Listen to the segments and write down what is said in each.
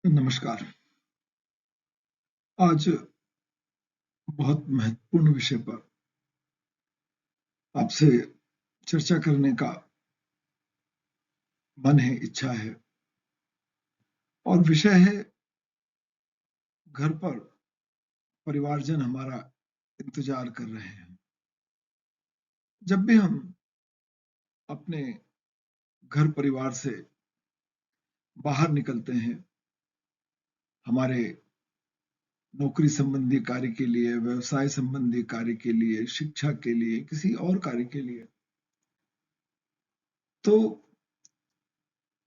नमस्कार। आज बहुत महत्वपूर्ण विषय पर आपसे चर्चा करने का मन है, इच्छा है और विषय है घर पर परिवारजन हमारा इंतजार कर रहे हैं। जब भी हम अपने घर परिवार से बाहर निकलते हैं, हमारे नौकरी संबंधी कार्य के लिए, व्यवसाय संबंधी कार्य के लिए, शिक्षा के लिए, किसी और कार्य के लिए, तो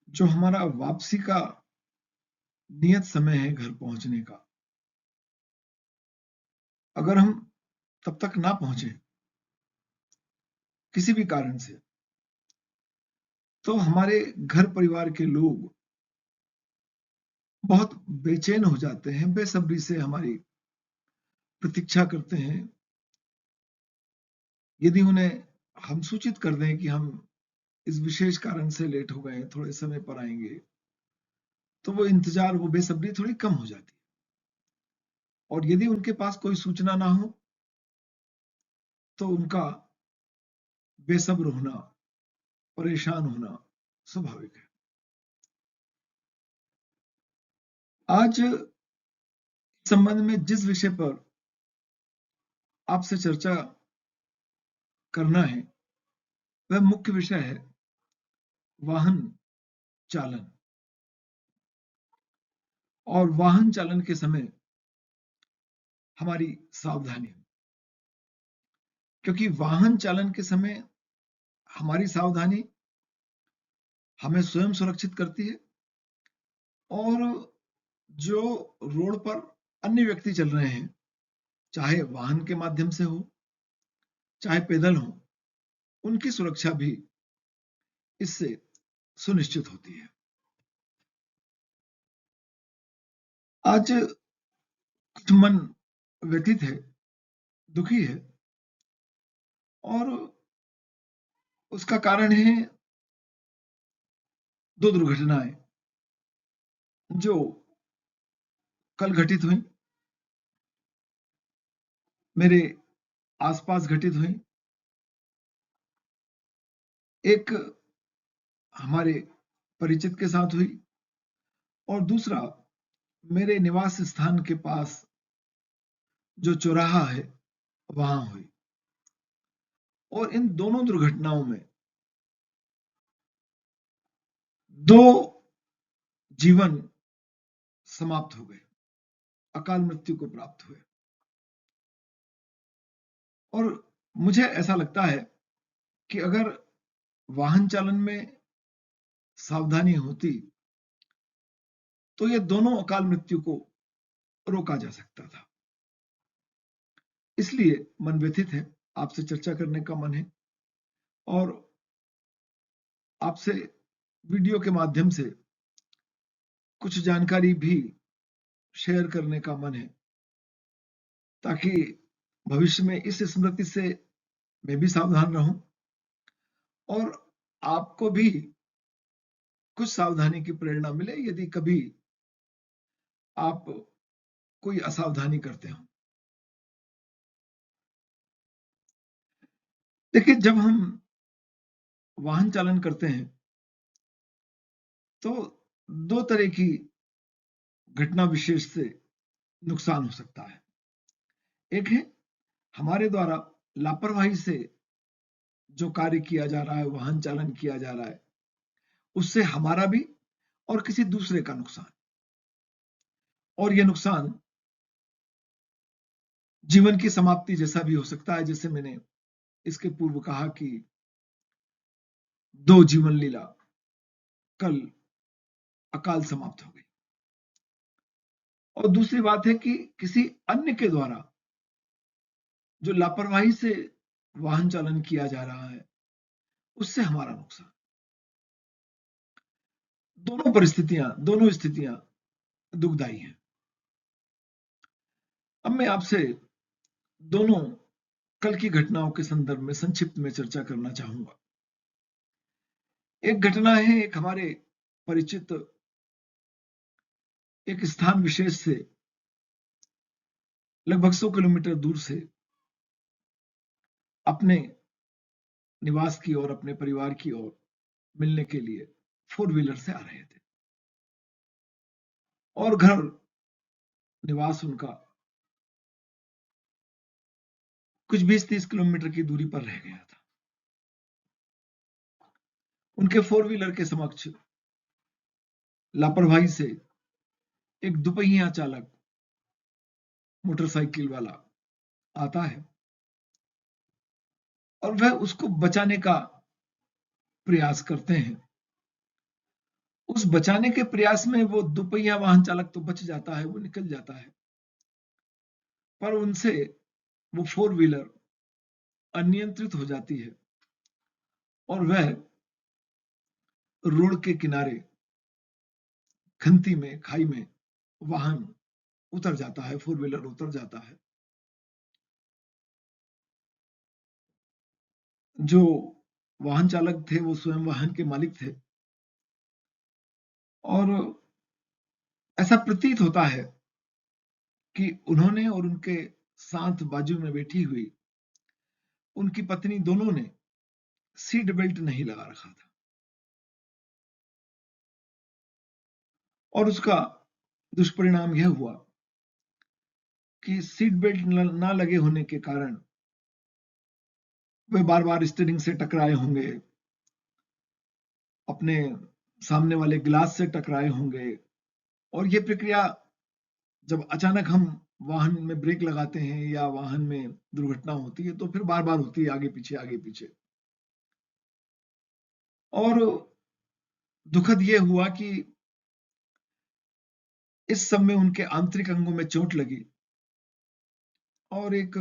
जो हमारा वापसी का नियत समय है घर पहुंचने का, अगर हम तब तक ना पहुंचे किसी भी कारण से, तो हमारे घर परिवार के लोग बहुत बेचैन हो जाते हैं, बेसब्री से हमारी प्रतीक्षा करते हैं। यदि उन्हें हम सूचित कर दें कि हम इस विशेष कारण से लेट हो गए, थोड़े समय पर आएंगे, तो वो इंतजार, वो बेसब्री थोड़ी कम हो जाती है। और यदि उनके पास कोई सूचना ना हो, तो उनका बेसब्र होना, परेशान होना स्वाभाविक है। आज संबंध में जिस विषय पर आपसे चर्चा करना है, वह मुख्य विषय है वाहन चालन। और वाहन चालन के समय हमारी सावधानी, क्योंकि वाहन चालन के समय हमारी सावधानी हमें स्वयं सुरक्षित करती है और जो रोड पर अन्य व्यक्ति चल रहे हैं, चाहे वाहन के माध्यम से हो, चाहे पैदल हो, उनकी सुरक्षा भी इससे सुनिश्चित होती है। आज कुछ मन व्यथित है, दुखी है और उसका कारण है दो दुर्घटनाएं जो कल घटित हुई, मेरे आसपास घटित हुई। एक हमारे परिचित के साथ हुई और दूसरा मेरे निवास स्थान के पास जो चौराहा है वहां हुई। और इन दोनों दुर्घटनाओं में दो जीवन समाप्त हो गए, अकाल मृत्यु को प्राप्त हुए। और मुझे ऐसा लगता है कि अगर वाहन चालन में सावधानी होती तो ये दोनों अकाल मृत्यु को रोका जा सकता था। इसलिए मन व्यथित है, आपसे चर्चा करने का मन है और आपसे वीडियो के माध्यम से कुछ जानकारी भी शेयर करने का मन है, ताकि भविष्य में इस स्मृति से मैं भी सावधान रहूं और आपको भी कुछ सावधानी की प्रेरणा मिले यदि कभी आप कोई असावधानी करते हो। देखिए, जब हम वाहन चालन करते हैं तो दो तरह की घटना विशेष से नुकसान हो सकता है। एक है हमारे द्वारा लापरवाही से जो कार्य किया जा रहा है, वाहन चालन किया जा रहा है, उससे हमारा भी और किसी दूसरे का नुकसान। और यह नुकसान जीवन की समाप्ति जैसा भी हो सकता है, जैसे मैंने इसके पूर्व कहा कि दो जीवन लीला कल अकाल समाप्त हो गई। और दूसरी बात है कि किसी अन्य के द्वारा जो लापरवाही से वाहन चालन किया जा रहा है, उससे हमारा नुकसान। दोनों परिस्थितियां, दोनों स्थितियां दुखदाई हैं। अब मैं आपसे दोनों कल की घटनाओं के संदर्भ में संक्षिप्त में चर्चा करना चाहूंगा। एक घटना है, एक हमारे परिचित एक स्थान विशेष से लगभग 100 किलोमीटर दूर से अपने निवास की ओर, अपने परिवार की ओर मिलने के लिए 4 व्हीलर से आ रहे थे और घर निवास उनका कुछ 20-30 किलोमीटर की दूरी पर रह गया था। उनके 4 व्हीलर के समक्ष लापरवाही से एक दुपहिया चालक मोटरसाइकिल वाला आता है और वह उसको बचाने का प्रयास करते हैं। उस बचाने के प्रयास में वो दुपहिया वाहन चालक तो बच जाता है, वो निकल जाता है, पर उनसे वो 4 व्हीलर अनियंत्रित हो जाती है और वह रोड के किनारे खंती में, खाई में वाहन उतर जाता है, 4 व्हीलर उतर जाता है। जो वाहन चालक थे वो स्वयं वाहन के मालिक थे और ऐसा प्रतीत होता है कि उन्होंने और उनके साथ बाजू में बैठी हुई उनकी पत्नी दोनों ने सीट बेल्ट नहीं लगा रखा था और उसका दुष्परिणाम यह हुआ कि सीट बेल्ट ना लगे होने के कारण वे बार बार स्टीयरिंग से टकराए होंगे, अपने सामने वाले गिलास से टकराए होंगे और ये प्रक्रिया जब अचानक हम वाहन में ब्रेक लगाते हैं या वाहन में दुर्घटना होती है तो फिर बार बार होती है, आगे पीछे आगे पीछे। और दुखद ये हुआ कि इस सब में उनके आंतरिक अंगों में चोट लगी और एक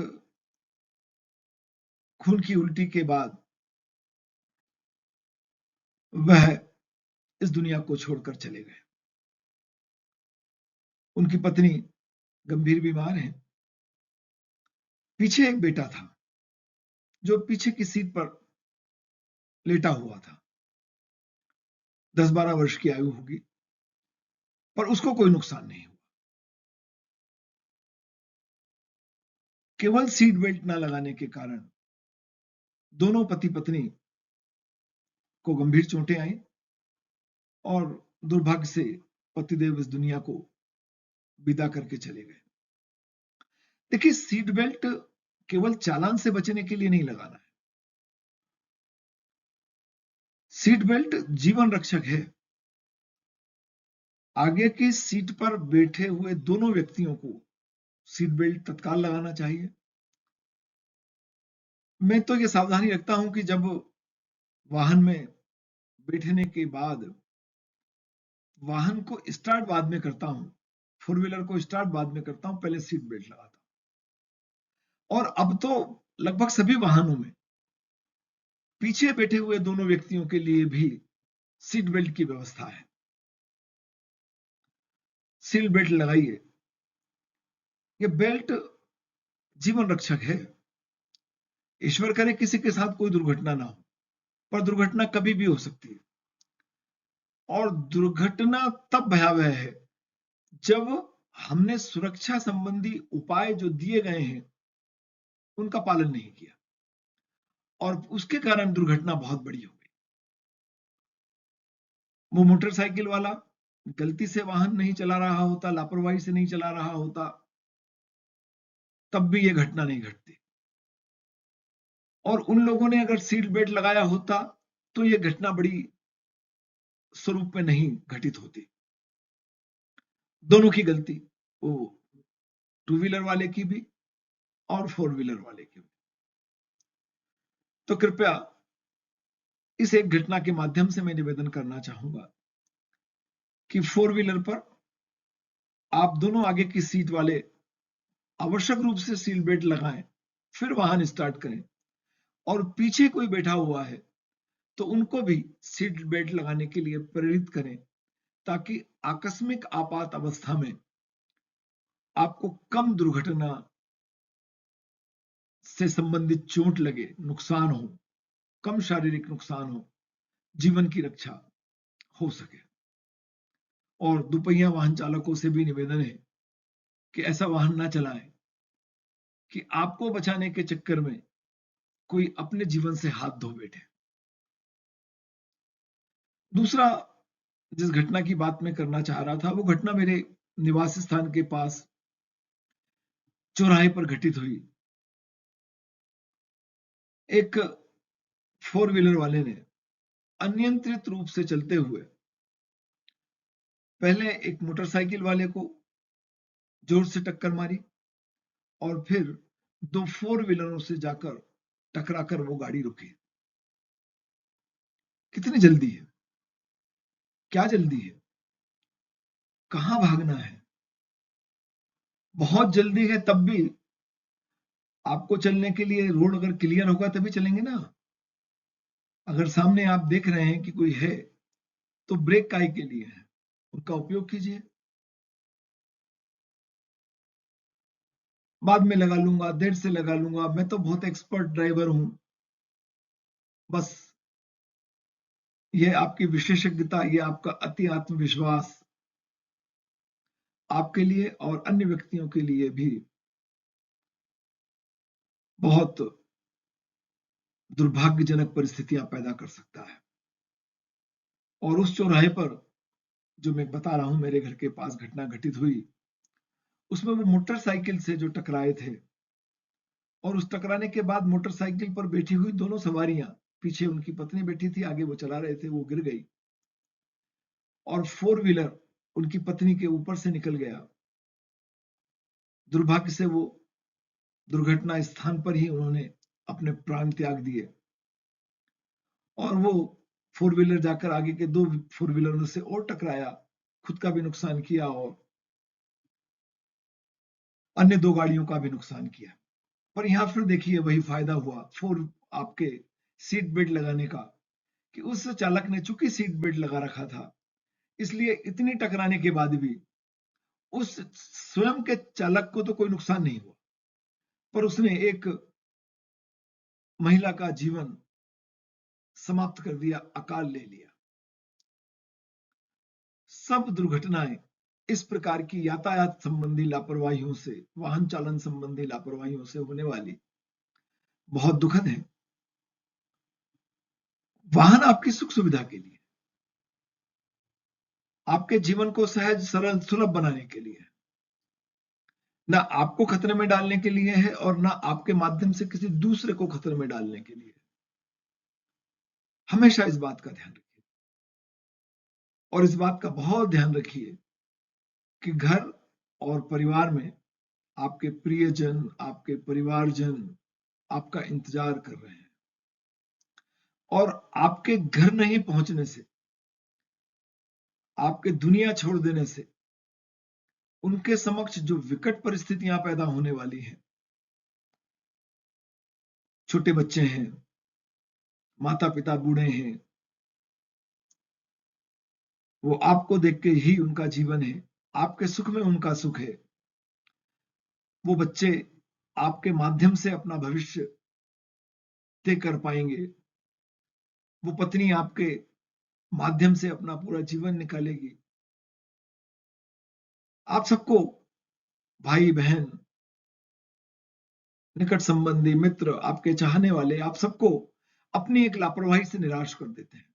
खून की उल्टी के बाद वह इस दुनिया को छोड़कर चले गए। उनकी पत्नी गंभीर बीमार है। पीछे एक बेटा था जो पीछे की सीट पर लेटा हुआ था, 10-12 वर्ष की आयु होगी, पर उसको कोई नुकसान नहीं हुआ। केवल सीट बेल्ट ना लगाने के कारण दोनों पति पत्नी को गंभीर चोटें आई और दुर्भाग्य से पतिदेव इस दुनिया को विदा करके चले गए। देखिए, सीट बेल्ट केवल चालान से बचने के लिए नहीं लगाना है। सीट बेल्ट जीवन रक्षक है। आगे की सीट पर बैठे हुए दोनों व्यक्तियों को सीट बेल्ट तत्काल लगाना चाहिए। मैं तो ये सावधानी रखता हूं कि जब वाहन में बैठने के बाद वाहन को स्टार्ट बाद में करता हूं, 4 व्हीलर को स्टार्ट बाद में करता हूं, पहले सीट बेल्ट लगाता हूं। और अब तो लगभग सभी वाहनों में पीछे बैठे हुए दोनों व्यक्तियों के लिए भी सीट बेल्ट की व्यवस्था है। सीट बेल्ट लगाइए। ये बेल्ट जीवन रक्षक है। ईश्वर करे किसी के साथ कोई दुर्घटना ना हो, पर दुर्घटना कभी भी हो सकती है और दुर्घटना तब भयावह है जब हमने सुरक्षा संबंधी उपाय जो दिए गए हैं उनका पालन नहीं किया और उसके कारण दुर्घटना बहुत बड़ी हो गई। वो मोटरसाइकिल वाला गलती से वाहन नहीं चला रहा होता, लापरवाही से नहीं चला रहा होता, तब भी ये घटना नहीं घटती। और उन लोगों ने अगर सीट बेल्ट लगाया होता तो ये घटना बड़ी स्वरूप में नहीं घटित होती। दोनों की गलती, वो 2 व्हीलर वाले की भी और 4 व्हीलर वाले की भी। तो कृपया इस एक घटना के माध्यम से मैं निवेदन करना चाहूंगा कि 4 व्हीलर पर आप दोनों आगे की सीट वाले आवश्यक रूप से सीट बेल्ट लगाएं, फिर वाहन स्टार्ट करें और पीछे कोई बैठा हुआ है तो उनको भी सीट बेल्ट लगाने के लिए प्रेरित करें ताकि आकस्मिक आपात अवस्था में आपको कम दुर्घटना से संबंधित चोट लगे, नुकसान हो, कम शारीरिक नुकसान हो, जीवन की रक्षा हो सके। और दुपहिया वाहन चालकों से भी निवेदन है कि ऐसा वाहन ना चलाएं कि आपको बचाने के चक्कर में कोई अपने जीवन से हाथ धो बैठे। दूसरा जिस घटना की बात मैं करना चाह रहा था वो घटना मेरे निवास स्थान के पास चौराहे पर घटित हुई। एक 4 व्हीलर वाले ने अनियंत्रित रूप से चलते हुए पहले एक मोटरसाइकिल वाले को जोर से टक्कर मारी और फिर 2 4 व्हीलरों से जाकर टकराकर वो गाड़ी रुकी। कितनी जल्दी है, क्या जल्दी है, कहां भागना है। बहुत जल्दी है तब भी आपको चलने के लिए रोड अगर क्लियर होगा तभी चलेंगे ना। अगर सामने आप देख रहे हैं कि कोई है तो ब्रेक काहे के लिए है, उनका उपयोग कीजिए। बाद में लगा लूंगा, देर से लगा लूंगा, मैं तो बहुत एक्सपर्ट ड्राइवर हूं। बस ये आपकी विशेषज्ञता, ये आपका अति आत्मविश्वास आपके लिए और अन्य व्यक्तियों के लिए भी बहुत दुर्भाग्यजनक परिस्थितियां पैदा कर सकता है। और उस चौराहे पर जो मैं बता रहा हूं मेरे घर के पास घटना घटित हुई, उसमें वो मोटरसाइकिल से जो टकराए थे और उस टकराने के बाद मोटरसाइकिल पर बैठी हुई दोनों सवारियां, पीछे उनकी पत्नी बैठी थी, आगे वो चला रहे थे, वो गिर गई और 4 व्हीलर उनकी पत्नी के ऊपर से निकल गया। दुर्भाग्य से वो दुर्घटना स्थान पर ही उन्होंने अपने प्राण त्याग दिए और वो 4 व्हीलर जाकर आगे के 2 4 व्हीलरों से और टकराया, खुद का भी नुकसान किया और अन्य 2 गाड़ियों का भी नुकसान किया। पर यहां फिर देखिए वही फायदा हुआ आपके सीट बेल्ट लगाने का, कि उस चालक ने चूंकि सीट बेल्ट लगा रखा था इसलिए इतनी टकराने के बाद भी उस स्वयं के चालक को तो कोई नुकसान नहीं हुआ, पर उसने एक महिला का जीवन समाप्त कर दिया, अकाल ले लिया। सब दुर्घटनाएं इस प्रकार की यातायात संबंधी लापरवाहियों से, वाहन चालन संबंधी लापरवाहियों से होने वाली बहुत दुखद है। वाहन आपकी सुख सुविधा के लिए, आपके जीवन को सहज सरल सुलभ बनाने के लिए, ना आपको खतरे में डालने के लिए है और ना आपके माध्यम से किसी दूसरे को खतरे में डालने के लिए। हमेशा इस बात का ध्यान रखिए और इस बात का बहुत ध्यान रखिए कि घर और परिवार में आपके प्रियजन, आपके परिवारजन आपका इंतजार कर रहे हैं और आपके घर नहीं पहुंचने से, आपके दुनिया छोड़ देने से उनके समक्ष जो विकट परिस्थितियां पैदा होने वाली हैं, छोटे बच्चे हैं, माता पिता बूढ़े हैं, वो आपको देख के ही उनका जीवन है, आपके सुख में उनका सुख है। वो बच्चे आपके माध्यम से अपना भविष्य तय कर पाएंगे, वो पत्नी आपके माध्यम से अपना पूरा जीवन निकालेगी। आप सबको, भाई बहन, निकट संबंधी, मित्र, आपके चाहने वाले, आप सबको अपनी एक लापरवाही से निराश कर देते हैं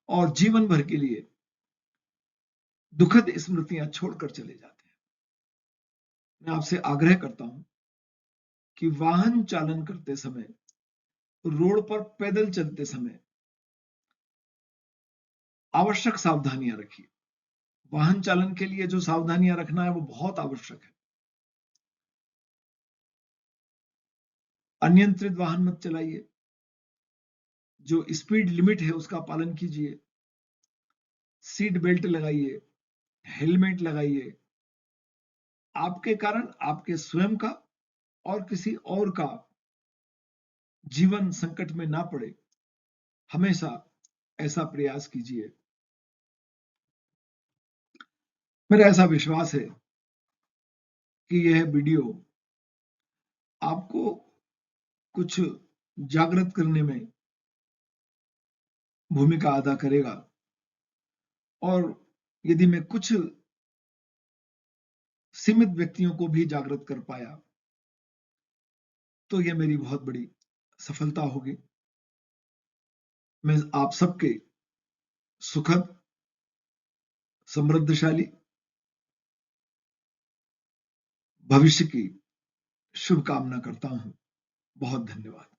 और जीवन भर के लिए दुखद स्मृतियां छोड़कर चले जाते हैं। मैं आपसे आग्रह करता हूं कि वाहन चालन करते समय, रोड पर पैदल चलते समय आवश्यक सावधानियां रखिए। वाहन चालन के लिए जो सावधानियां रखना है वो बहुत आवश्यक है। अनियंत्रित वाहन मत चलाइए, जो स्पीड लिमिट है उसका पालन कीजिए, सीट बेल्ट लगाइए, हेलमेट लगाइए। आपके कारण आपके स्वयं का और किसी और का जीवन संकट में ना पड़े, हमेशा ऐसा प्रयास कीजिए। मेरा ऐसा विश्वास है कि यह वीडियो आपको कुछ जागृत करने में भूमिका अदा करेगा और यदि मैं कुछ सीमित व्यक्तियों को भी जागृत कर पाया तो यह मेरी बहुत बड़ी सफलता होगी। मैं आप सबके सुखद, समृद्धशाली भविष्य की शुभकामना करता हूं। बहुत धन्यवाद।